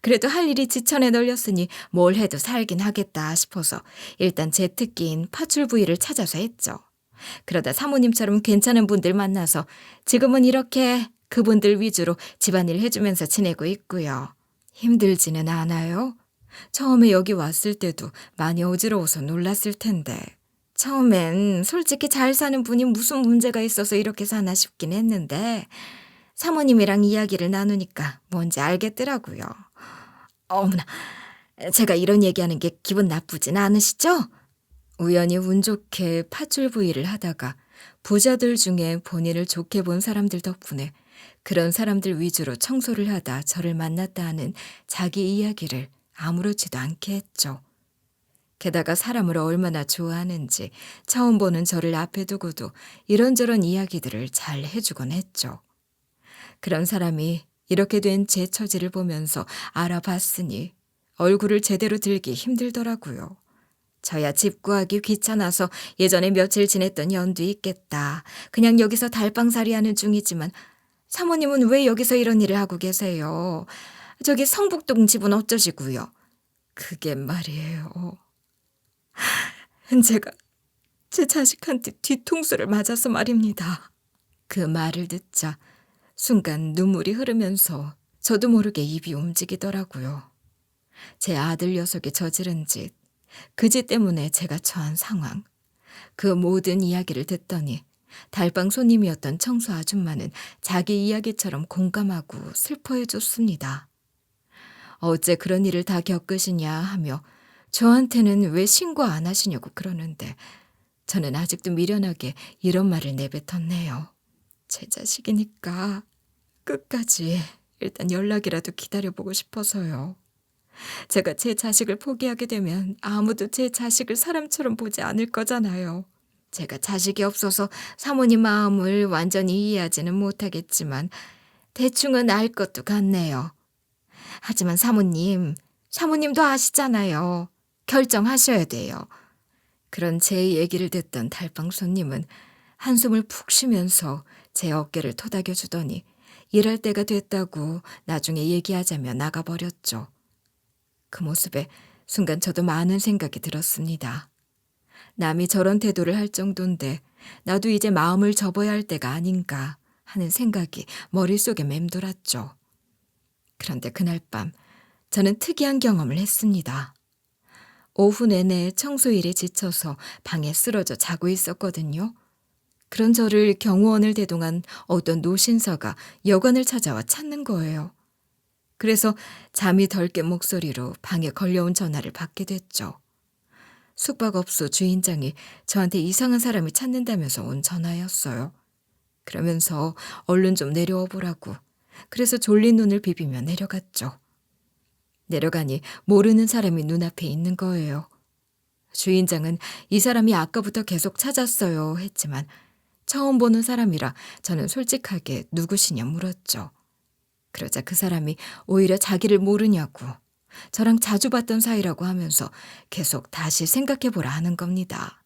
S1: 그래도 할 일이 지천에 널렸으니 뭘 해도 살긴 하겠다 싶어서 일단 제 특기인 파출부위를 찾아서 했죠. 그러다 사모님처럼 괜찮은 분들 만나서 지금은 이렇게 그분들 위주로 집안일 해주면서 지내고 있고요. 힘들지는 않아요. 처음에 여기 왔을 때도 많이 어지러워서 놀랐을 텐데 처음엔 솔직히 잘 사는 분이 무슨 문제가 있어서 이렇게 사나 싶긴 했는데 사모님이랑 이야기를 나누니까 뭔지 알겠더라고요. 어머나, 제가 이런 얘기하는 게 기분 나쁘진 않으시죠? 우연히 운 좋게 파출부 일을 하다가 부자들 중에 본인을 좋게 본 사람들 덕분에 그런 사람들 위주로 청소를 하다 저를 만났다 하는 자기 이야기를 아무렇지도 않게 했죠. 게다가 사람을 얼마나 좋아하는지 처음 보는 저를 앞에 두고도 이런저런 이야기들을 잘 해주곤 했죠. 그런 사람이 이렇게 된 제 처지를 보면서 알아봤으니 얼굴을 제대로 들기 힘들더라고요. 저야 집 구하기 귀찮아서 예전에 며칠 지냈던 연도 있겠다. 그냥 여기서 달방살이 하는 중이지만 사모님은 왜 여기서 이런 일을 하고 계세요? 저기 성북동 집은 어쩌시고요? 그게 말이에요. 제가 제 자식한테 뒤통수를 맞아서 말입니다. 그 말을 듣자 순간 눈물이 흐르면서 저도 모르게 입이 움직이더라고요. 제 아들 녀석이 저지른 짓, 그 짓 때문에 제가 처한 상황, 그 모든 이야기를 듣더니 달방 손님이었던 청소 아줌마는 자기 이야기처럼 공감하고 슬퍼해 줬습니다. 어째 그런 일을 다 겪으시냐 하며 저한테는 왜 신고 안 하시냐고 그러는데 저는 아직도 미련하게 이런 말을 내뱉었네요. 제 자식이니까 끝까지 일단 연락이라도 기다려보고 싶어서요. 제가 제 자식을 포기하게 되면 아무도 제 자식을 사람처럼 보지 않을 거잖아요. 제가 자식이 없어서 사모님 마음을 완전히 이해하지는 못하겠지만 대충은 알 것도 같네요. 하지만 사모님도 아시잖아요. 결정하셔야 돼요. 그런 제 얘기를 듣던 달방 손님은 한숨을 푹 쉬면서 제 어깨를 토닥여 주더니 일할 때가 됐다고 나중에 얘기하자며 나가버렸죠. 그 모습에 순간 저도 많은 생각이 들었습니다. 남이 저런 태도를 할 정도인데 나도 이제 마음을 접어야 할 때가 아닌가 하는 생각이 머릿속에 맴돌았죠. 그런데 그날 밤 저는 특이한 경험을 했습니다. 오후 내내 청소일에 지쳐서 방에 쓰러져 자고 있었거든요. 그런 저를 경호원을 대동한 어떤 노신사가 여관을 찾아와 찾는 거예요. 그래서 잠이 덜 깬 목소리로 방에 걸려온 전화를 받게 됐죠. 숙박업소 주인장이 저한테 이상한 사람이 찾는다면서 온 전화였어요. 그러면서 얼른 좀 내려와 보라고. 그래서 졸린 눈을 비비며 내려갔죠. 내려가니 모르는 사람이 눈앞에 있는 거예요. 주인장은 이 사람이 아까부터 계속 찾았어요 했지만 처음 보는 사람이라 저는 솔직하게 누구시냐 물었죠. 그러자 그 사람이 오히려 자기를 모르냐고 저랑 자주 봤던 사이라고 하면서 계속 다시 생각해보라 하는 겁니다.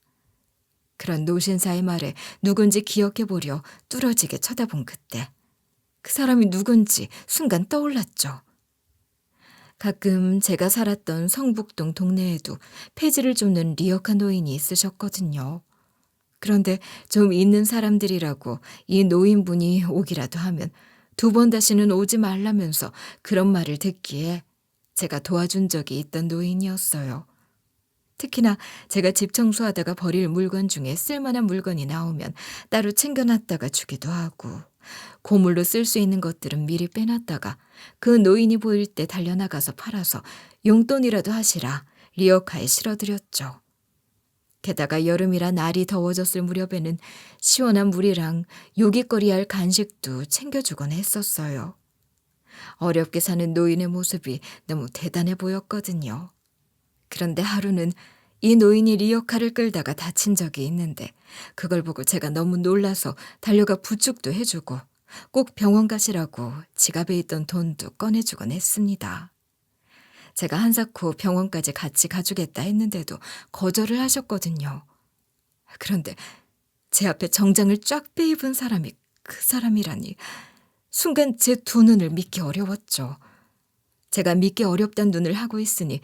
S1: 그런 노신사의 말에 누군지 기억해보려 뚫어지게 쳐다본 그때 그 사람이 누군지 순간 떠올랐죠. 가끔 제가 살았던 성북동 동네에도 폐지를 줍는 리어카 노인이 있으셨거든요. 그런데 좀 있는 사람들이라고 이 노인분이 오기라도 하면 2번 다시는 오지 말라면서 그런 말을 듣기에 제가 도와준 적이 있던 노인이었어요. 특히나 제가 집 청소하다가 버릴 물건 중에 쓸만한 물건이 나오면 따로 챙겨놨다가 주기도 하고 고물로 쓸 수 있는 것들은 미리 빼놨다가 그 노인이 보일 때 달려나가서 팔아서 용돈이라도 하시라 리어카에 실어드렸죠. 게다가 여름이라 날이 더워졌을 무렵에는 시원한 물이랑 요깃거리 할 간식도 챙겨주곤 했었어요. 어렵게 사는 노인의 모습이 너무 대단해 보였거든요. 그런데 하루는 이 노인이 리어카를 끌다가 다친 적이 있는데 그걸 보고 제가 너무 놀라서 달려가 부축도 해주고 꼭 병원 가시라고 지갑에 있던 돈도 꺼내주곤 했습니다. 제가 한사코 병원까지 같이 가주겠다 했는데도 거절을 하셨거든요. 그런데 제 앞에 정장을 쫙 빼입은 사람이 그 사람이라니 순간 제 2눈을 믿기 어려웠죠. 제가 믿기 어렵단 눈을 하고 있으니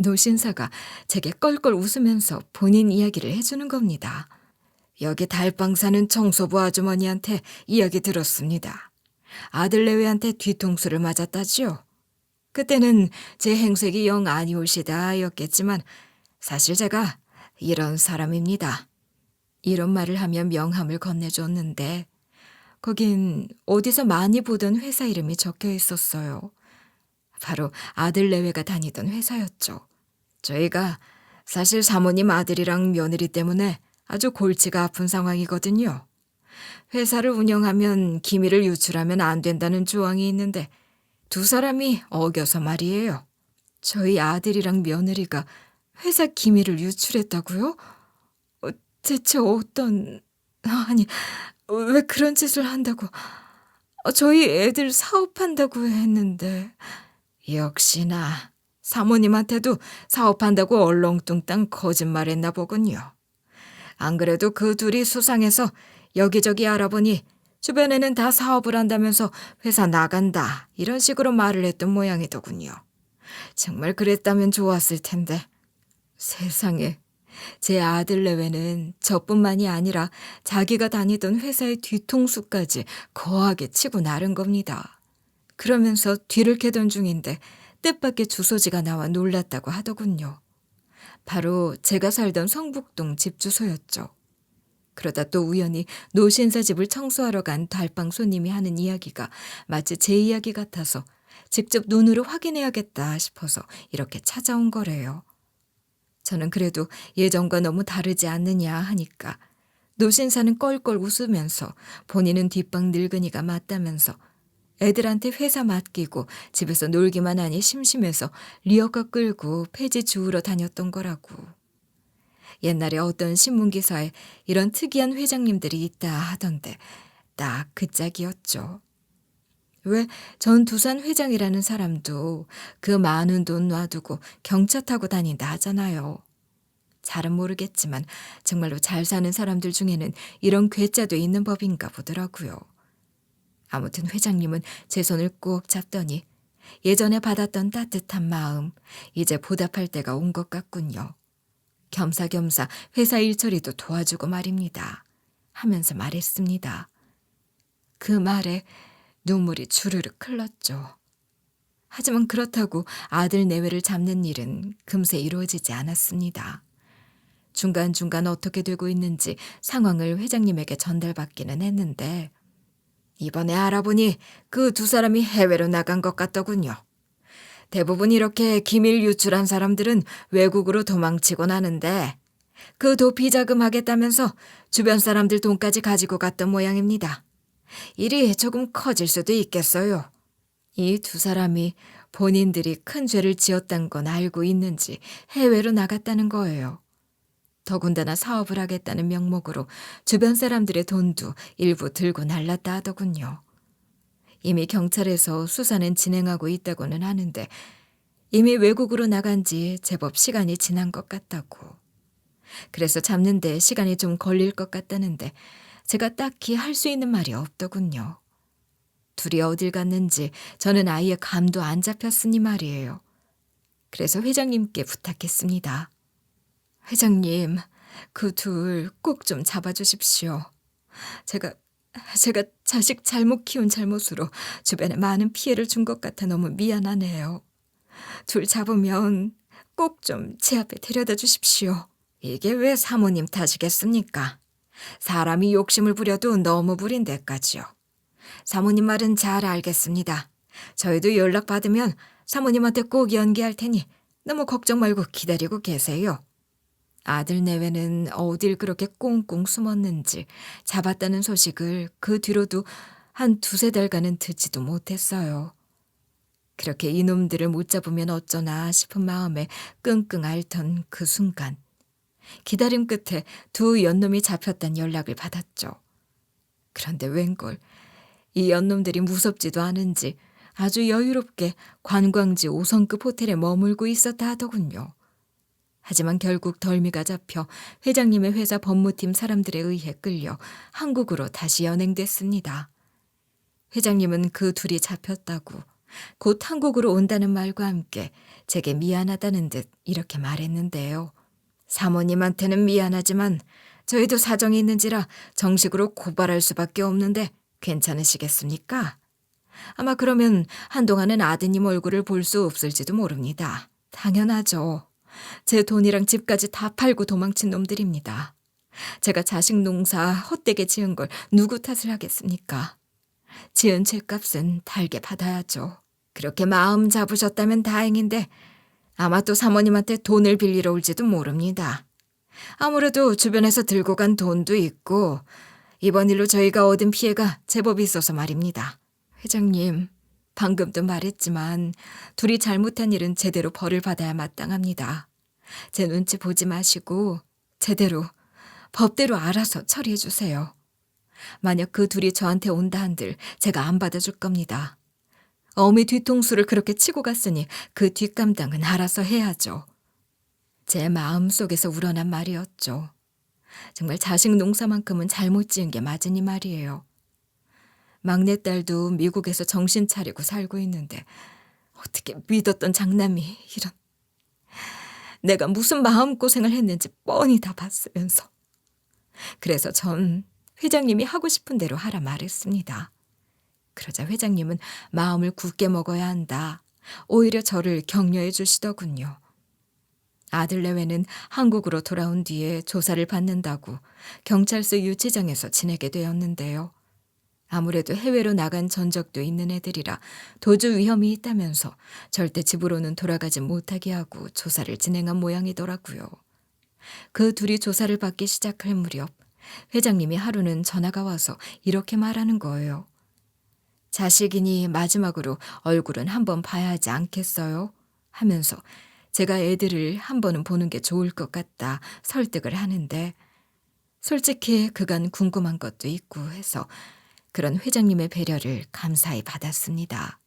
S1: 노신사가 제게 껄껄 웃으면서 본인 이야기를 해주는 겁니다. 여기 달방 사는 청소부 아주머니한테 이야기 들었습니다. 아들 내외한테 뒤통수를 맞았다지요. 그때는 제 행색이 영 아니오시다 였겠지만 사실 제가 이런 사람입니다. 이런 말을 하며 명함을 건네줬는데 거긴 어디서 많이 보던 회사 이름이 적혀 있었어요. 바로 아들 내외가 다니던 회사였죠. 저희가 사실 사모님 아들이랑 며느리 때문에 아주 골치가 아픈 상황이거든요. 회사를 운영하면 기밀을 유출하면 안 된다는 조항이 있는데 2 사람이 어겨서 말이에요. 저희 아들이랑 며느리가 회사 기밀을 유출했다고요? 대체 아니, 왜 그런 짓을 한다고? 저희 애들 사업한다고 했는데 역시나 사모님한테도 사업한다고 얼렁뚱땅 거짓말했나 보군요. 안 그래도 그 둘이 수상해서 여기저기 알아보니 주변에는 다 사업을 한다면서 회사 나간다 이런 식으로 말을 했던 모양이더군요. 정말 그랬다면 좋았을 텐데. 세상에, 제 아들 내외는 저뿐만이 아니라 자기가 다니던 회사의 뒤통수까지 거하게 치고 나른 겁니다. 그러면서 뒤를 캐던 중인데 뜻밖의 주소지가 나와 놀랐다고 하더군요. 바로 제가 살던 성북동 집 주소였죠. 그러다 또 우연히 노신사 집을 청소하러 간 달방 손님이 하는 이야기가 마치 제 이야기 같아서 직접 눈으로 확인해야겠다 싶어서 이렇게 찾아온 거래요. 저는 그래도 예전과 너무 다르지 않느냐 하니까 노신사는 껄껄 웃으면서 본인은 뒷방 늙은이가 맞다면서 애들한테 회사 맡기고 집에서 놀기만 하니 심심해서 리어카 끌고 폐지 주우러 다녔던 거라고. 옛날에 어떤 신문기사에 이런 특이한 회장님들이 있다 하던데 딱 그 짝이었죠. 왜 전두산 회장이라는 사람도 그 많은 돈 놔두고 경차 타고 다닌다 하잖아요. 잘은 모르겠지만 정말로 잘 사는 사람들 중에는 이런 괴짜도 있는 법인가 보더라고요. 아무튼 회장님은 제 손을 꼭 잡더니 예전에 받았던 따뜻한 마음 이제 보답할 때가 온 것 같군요. 겸사겸사 회사 일처리도 도와주고 말입니다. 하면서 말했습니다. 그 말에 눈물이 주르륵 흘렀죠. 하지만 그렇다고 아들 내외를 잡는 일은 금세 이루어지지 않았습니다. 중간중간 어떻게 되고 있는지 상황을 회장님에게 전달받기는 했는데 이번에 알아보니 그 두 사람이 해외로 나간 것 같더군요. 대부분 이렇게 기밀 유출한 사람들은 외국으로 도망치곤 하는데 그 도피 자금하겠다면서 주변 사람들 돈까지 가지고 갔던 모양입니다. 일이 조금 커질 수도 있겠어요. 이 두 사람이 본인들이 큰 죄를 지었다는 건 알고 있는지 해외로 나갔다는 거예요. 더군다나 사업을 하겠다는 명목으로 주변 사람들의 돈도 일부 들고 날랐다 하더군요. 이미 경찰에서 수사는 진행하고 있다고는 하는데 이미 외국으로 나간 지 제법 시간이 지난 것 같다고. 그래서 잡는 데 시간이 좀 걸릴 것 같다는데 제가 딱히 할 수 있는 말이 없더군요. 둘이 어딜 갔는지 저는 아예 감도 안 잡혔으니 말이에요. 그래서 회장님께 부탁했습니다. 회장님, 그 둘 꼭 좀 잡아주십시오. 제가 자식 잘못 키운 잘못으로 주변에 많은 피해를 준 것 같아 너무 미안하네요. 둘 잡으면 꼭 좀 제 앞에 데려다 주십시오. 이게 왜 사모님 탓이겠습니까? 사람이 욕심을 부려도 너무 부린 데까지요. 사모님 말은 잘 알겠습니다. 저희도 연락받으면 사모님한테 꼭 연기할 테니 너무 걱정 말고 기다리고 계세요. 아들 내외는 어딜 그렇게 꽁꽁 숨었는지 잡았다는 소식을 그 뒤로도 한 두세 달간은 듣지도 못했어요. 그렇게 이놈들을 못 잡으면 어쩌나 싶은 마음에 끙끙 앓던 그 순간 기다림 끝에 두 연놈이 잡혔단 연락을 받았죠. 그런데 웬걸 이 연놈들이 무섭지도 않은지 아주 여유롭게 관광지 5성급 호텔에 머물고 있었다 하더군요. 하지만 결국 덜미가 잡혀 회장님의 회사 법무팀 사람들에 의해 끌려 한국으로 다시 연행됐습니다. 회장님은 그 둘이 잡혔다고 곧 한국으로 온다는 말과 함께 제게 미안하다는 듯 이렇게 말했는데요. 사모님한테는 미안하지만 저희도 사정이 있는지라 정식으로 고발할 수밖에 없는데 괜찮으시겠습니까? 아마 그러면 한동안은 아드님 얼굴을 볼 수 없을지도 모릅니다. 당연하죠. 제 돈이랑 집까지 다 팔고 도망친 놈들입니다. 제가 자식 농사 헛되게 지은 걸 누구 탓을 하겠습니까? 지은 죄값은 달게 받아야죠. 그렇게 마음 잡으셨다면 다행인데 아마 또 사모님한테 돈을 빌리러 올지도 모릅니다. 아무래도 주변에서 들고 간 돈도 있고 이번 일로 저희가 얻은 피해가 제법 있어서 말입니다. 회장님, 방금도 말했지만 둘이 잘못한 일은 제대로 벌을 받아야 마땅합니다. 제 눈치 보지 마시고 제대로 법대로 알아서 처리해 주세요. 만약 그 둘이 저한테 온다 한들 제가 안 받아줄 겁니다. 어미 뒤통수를 그렇게 치고 갔으니 그 뒷감당은 알아서 해야죠. 제 마음속에서 우러난 말이었죠. 정말 자식 농사만큼은 잘못 지은 게 맞으니 말이에요. 막내딸도 미국에서 정신 차리고 살고 있는데 어떻게 믿었던 장남이 이런. 내가 무슨 마음고생을 했는지 뻔히 다 봤으면서. 그래서 전 회장님이 하고 싶은 대로 하라 말했습니다. 그러자 회장님은 마음을 굳게 먹어야 한다. 오히려 저를 격려해 주시더군요. 아들 내외는 한국으로 돌아온 뒤에 조사를 받는다고 경찰서 유치장에서 지내게 되었는데요. 아무래도 해외로 나간 전적도 있는 애들이라 도주 위험이 있다면서 절대 집으로는 돌아가지 못하게 하고 조사를 진행한 모양이더라고요. 그 둘이 조사를 받기 시작할 무렵 회장님이 하루는 전화가 와서 이렇게 말하는 거예요. 자식이니 마지막으로 얼굴은 한번 봐야 하지 않겠어요? 하면서 제가 애들을 한 번은 보는 게 좋을 것 같다 설득을 하는데 솔직히 그간 궁금한 것도 있고 해서 그런 회장님의 배려를 감사히 받았습니다.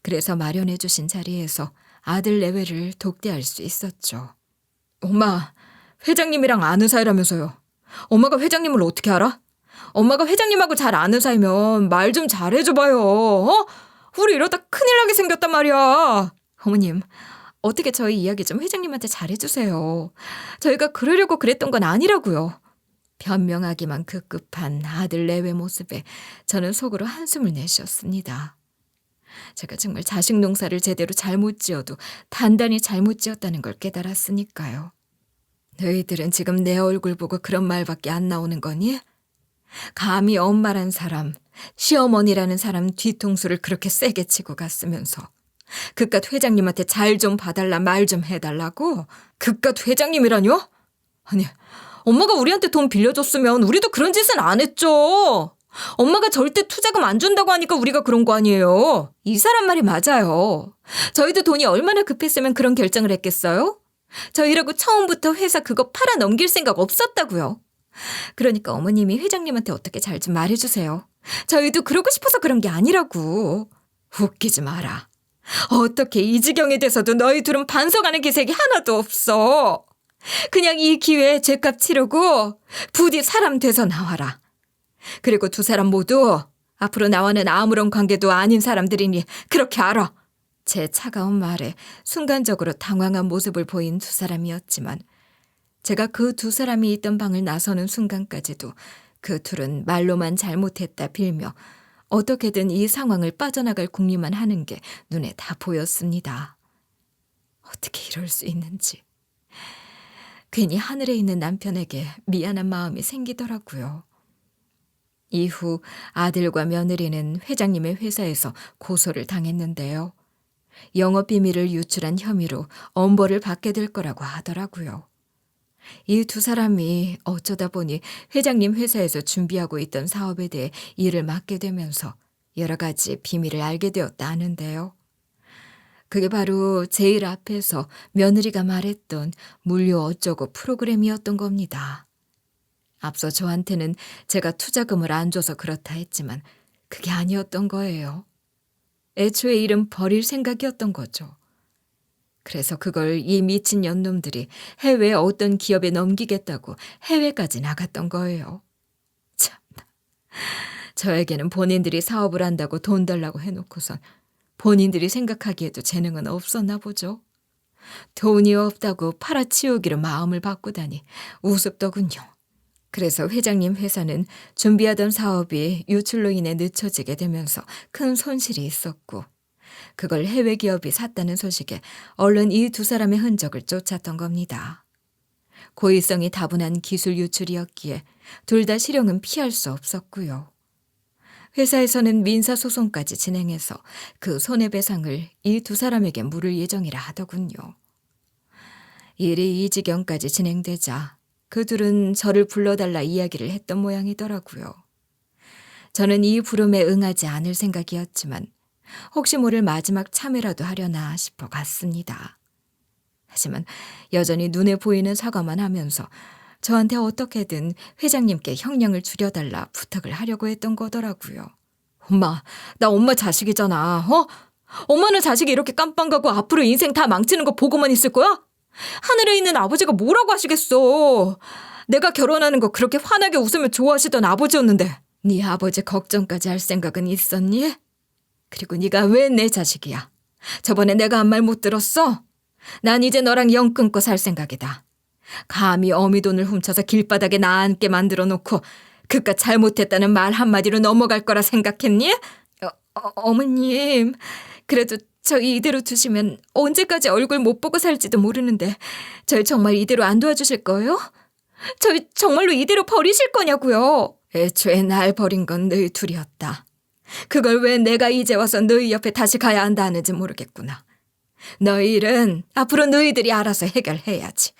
S1: 그래서 마련해 주신 자리에서 아들 내외를 독대할 수 있었죠. 엄마, 회장님이랑 아는 사이라면서요. 엄마가 회장님을 어떻게 알아? 엄마가 회장님하고 잘 아는 사이면 말 좀 잘해줘봐요. 어? 우리 이러다 큰일 나게 생겼단 말이야. 어머님, 어떻게 저희 이야기 좀 회장님한테 잘해주세요. 저희가 그러려고 그랬던 건 아니라고요. 변명하기만 급급한 아들 내외 모습에 저는 속으로 한숨을 내쉬었습니다. 제가 정말 자식 농사를 제대로 잘못 지어도 단단히 잘못 지었다는 걸 깨달았으니까요. 너희들은 지금 내 얼굴 보고 그런 말밖에 안 나오는 거니? 감히 엄마란 사람, 시어머니라는 사람 뒤통수를 그렇게 세게 치고 갔으면서 그깟 회장님한테 잘 좀 봐달라 말 좀 해달라고? 그깟 회장님이라뇨? 아니, 엄마가 우리한테 돈 빌려줬으면 우리도 그런 짓은 안 했죠. 엄마가 절대 투자금 안 준다고 하니까 우리가 그런 거 아니에요. 이 사람 말이 맞아요. 저희도 돈이 얼마나 급했으면 그런 결정을 했겠어요? 저희라고 처음부터 회사 그거 팔아 넘길 생각 없었다고요. 그러니까 어머님이 회장님한테 어떻게 잘 좀 말해주세요. 저희도 그러고 싶어서 그런 게 아니라고. 웃기지 마라. 어떻게 이 지경이 돼서도 너희 둘은 반성하는 기색이 하나도 없어. 그냥 이 기회에 죗값 치르고 부디 사람 돼서 나와라. 그리고 두 사람 모두 앞으로 나와는 아무런 관계도 아닌 사람들이니 그렇게 알아. 제 차가운 말에 순간적으로 당황한 모습을 보인 두 사람이었지만 제가 그 두 사람이 있던 방을 나서는 순간까지도 그 둘은 말로만 잘못했다 빌며 어떻게든 이 상황을 빠져나갈 궁리만 하는 게 눈에 다 보였습니다. 어떻게 이럴 수 있는지. 괜히 하늘에 있는 남편에게 미안한 마음이 생기더라고요. 이후 아들과 며느리는 회장님의 회사에서 고소를 당했는데요. 영업비밀을 유출한 혐의로 엄벌을 받게 될 거라고 하더라고요. 이 두 사람이 어쩌다 보니 회장님 회사에서 준비하고 있던 사업에 대해 일을 맡게 되면서 여러 가지 비밀을 알게 되었다 하는데요. 그게 바로 제일 앞에서 며느리가 말했던 물류 어쩌고 프로그램이었던 겁니다. 앞서 저한테는 제가 투자금을 안 줘서 그렇다 했지만 그게 아니었던 거예요. 애초에 일은 버릴 생각이었던 거죠. 그래서 그걸 이 미친 년놈들이 해외 어떤 기업에 넘기겠다고 해외까지 나갔던 거예요. 참나. 저에게는 본인들이 사업을 한다고 돈 달라고 해놓고선 본인들이 생각하기에도 재능은 없었나 보죠. 돈이 없다고 팔아치우기로 마음을 바꾸다니 우습더군요. 그래서 회장님 회사는 준비하던 사업이 유출로 인해 늦춰지게 되면서 큰 손실이 있었고 그걸 해외 기업이 샀다는 소식에 얼른 이 두 사람의 흔적을 쫓았던 겁니다. 고의성이 다분한 기술 유출이었기에 둘 다 실형은 피할 수 없었고요. 회사에서는 민사소송까지 진행해서 그 손해배상을 이 두 사람에게 물을 예정이라 하더군요. 일이 이 지경까지 진행되자 그 둘은 저를 불러달라 이야기를 했던 모양이더라고요. 저는 이 부름에 응하지 않을 생각이었지만 혹시 모를 마지막 참여라도 하려나 싶어 갔습니다. 하지만 여전히 눈에 보이는 사과만 하면서 저한테 어떻게든 회장님께 형량을 줄여달라 부탁을 하려고 했던 거더라고요. 엄마, 나 엄마 자식이잖아. 어? 엄마는 자식이 이렇게 깜빵 가고 앞으로 인생 다 망치는 거 보고만 있을 거야? 하늘에 있는 아버지가 뭐라고 하시겠어. 내가 결혼하는 거 그렇게 환하게 웃으며 좋아하시던 아버지였는데 네 아버지 걱정까지 할 생각은 있었니? 그리고 네가 왜 내 자식이야? 저번에 내가 한 말 못 들었어? 난 이제 너랑 영 끊고 살 생각이다. 감히 어미 돈을 훔쳐서 길바닥에 나 앉게 만들어 놓고 그깟 잘못했다는 말 한마디로 넘어갈 거라 생각했니? 어머님, 그래도 저희 이대로 두시면 언제까지 얼굴 못 보고 살지도 모르는데 저희 정말 이대로 안 도와주실 거예요? 저희 정말로 이대로 버리실 거냐고요? 애초에 날 버린 건 너희 둘이었다. 그걸 왜 내가 이제 와서 너희 옆에 다시 가야 한다 하는지 모르겠구나. 너희 일은 앞으로 너희들이 알아서 해결해야지.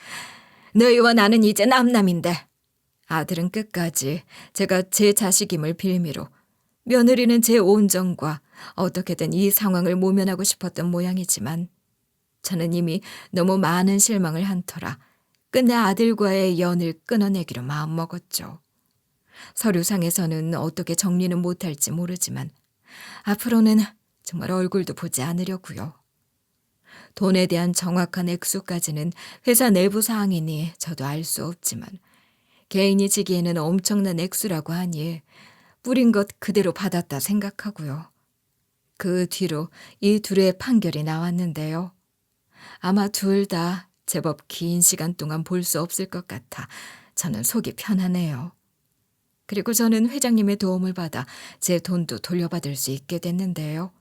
S1: 너희와 나는 이제 남남인데. 아들은 끝까지 제가 제 자식임을 빌미로, 며느리는 제 온정과 어떻게든 이 상황을 모면하고 싶었던 모양이지만 저는 이미 너무 많은 실망을 한 터라 끝내 아들과의 연을 끊어내기로 마음먹었죠. 서류상에서는 어떻게 정리는 못할지 모르지만 앞으로는 정말 얼굴도 보지 않으려고요. 돈에 대한 정확한 액수까지는 회사 내부 사항이니 저도 알 수 없지만 개인이 지기에는 엄청난 액수라고 하니 뿌린 것 그대로 받았다 생각하고요. 그 뒤로 이 둘의 판결이 나왔는데요. 아마 둘 다 제법 긴 시간 동안 볼 수 없을 것 같아 저는 속이 편하네요. 그리고 저는 회장님의 도움을 받아 제 돈도 돌려받을 수 있게 됐는데요.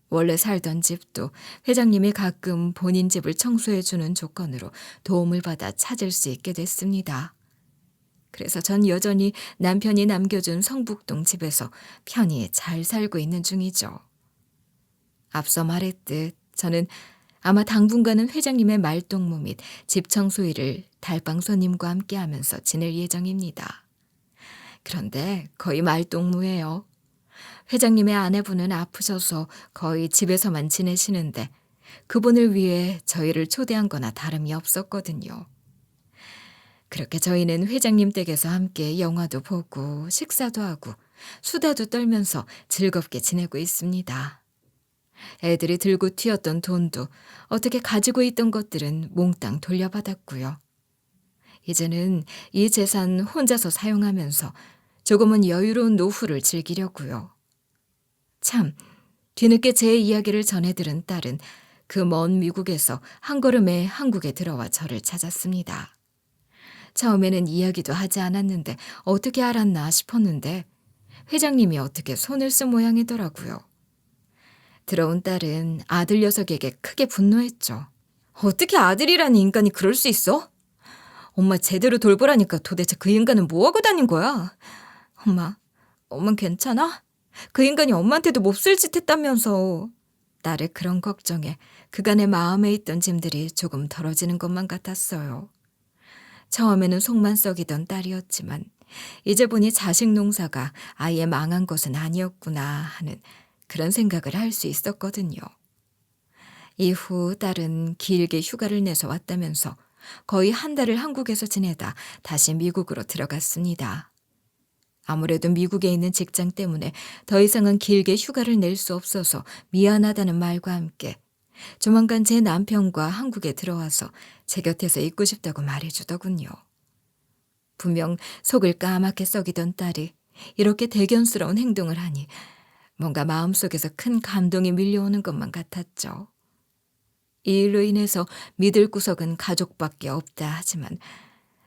S1: 원래 살던 집도 회장님이 가끔 본인 집을 청소해 주는 조건으로 도움을 받아 찾을 수 있게 됐습니다. 그래서 전 여전히 남편이 남겨준 성북동 집에서 편히 잘 살고 있는 중이죠. 앞서 말했듯 저는 아마 당분간은 회장님의 말동무 및 집 청소 일을 달방 손님과 함께 하면서 지낼 예정입니다. 그런데 거의 말동무예요. 회장님의 아내분은 아프셔서 거의 집에서만 지내시는데 그분을 위해 저희를 초대한 거나 다름이 없었거든요. 그렇게 저희는 회장님 댁에서 함께 영화도 보고 식사도 하고 수다도 떨면서 즐겁게 지내고 있습니다. 애들이 들고 튀었던 돈도 어떻게 가지고 있던 것들은 몽땅 돌려받았고요. 이제는 이 재산 혼자서 사용하면서 조금은 여유로운 노후를 즐기려고요. 참, 뒤늦게 제 이야기를 전해들은 딸은 그 먼 미국에서 한 걸음에 한국에 들어와 저를 찾았습니다. 처음에는 이야기도 하지 않았는데 어떻게 알았나 싶었는데 회장님이 어떻게 손을 쓴 모양이더라고요. 들어온 딸은 아들 녀석에게 크게 분노했죠. 어떻게 아들이라는 인간이 그럴 수 있어? 엄마 제대로 돌보라니까 도대체 그 인간은 뭐하고 다닌 거야? 엄만 괜찮아? 그 인간이 엄마한테도 몹쓸 짓 했다면서. 딸의 그런 걱정에 그간의 마음에 있던 짐들이 조금 덜어지는 것만 같았어요. 처음에는 속만 썩이던 딸이었지만 이제 보니 자식 농사가 아예 망한 것은 아니었구나 하는 그런 생각을 할 수 있었거든요. 이후 딸은 길게 휴가를 내서 왔다면서 거의 한 달을 한국에서 지내다 다시 미국으로 들어갔습니다. 아무래도 미국에 있는 직장 때문에 더 이상은 길게 휴가를 낼 수 없어서 미안하다는 말과 함께 조만간 제 남편과 한국에 들어와서 제 곁에서 있고 싶다고 말해주더군요. 분명 속을 까맣게 썩이던 딸이 이렇게 대견스러운 행동을 하니 뭔가 마음속에서 큰 감동이 밀려오는 것만 같았죠. 이 일로 인해서 믿을 구석은 가족밖에 없다 하지만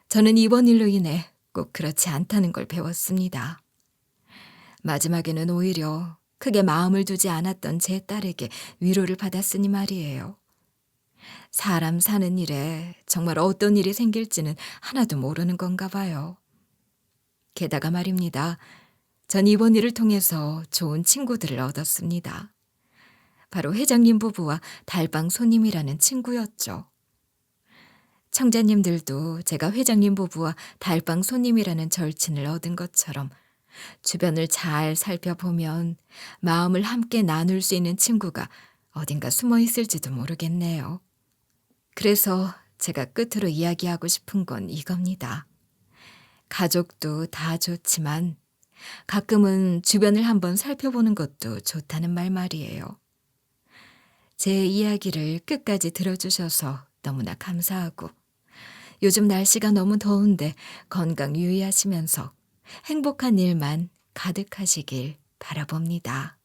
S1: 저는 이번 일로 인해 꼭 그렇지 않다는 걸 배웠습니다. 마지막에는 오히려 크게 마음을 두지 않았던 제 딸에게 위로를 받았으니 말이에요. 사람 사는 일에 정말 어떤 일이 생길지는 하나도 모르는 건가 봐요. 게다가 말입니다. 전 이번 일을 통해서 좋은 친구들을 얻었습니다. 바로 회장님 부부와 달방 손님이라는 친구였죠. 청자님들도 제가 회장님 부부와 달방 손님이라는 절친을 얻은 것처럼 주변을 잘 살펴보면 마음을 함께 나눌 수 있는 친구가 어딘가 숨어 있을지도 모르겠네요. 그래서 제가 끝으로 이야기하고 싶은 건 이겁니다. 가족도 다 좋지만 가끔은 주변을 한번 살펴보는 것도 좋다는 말이에요. 제 이야기를 끝까지 들어주셔서 너무나 감사하고 요즘 날씨가 너무 더운데 건강 유의하시면서 행복한 일만 가득하시길 바라봅니다.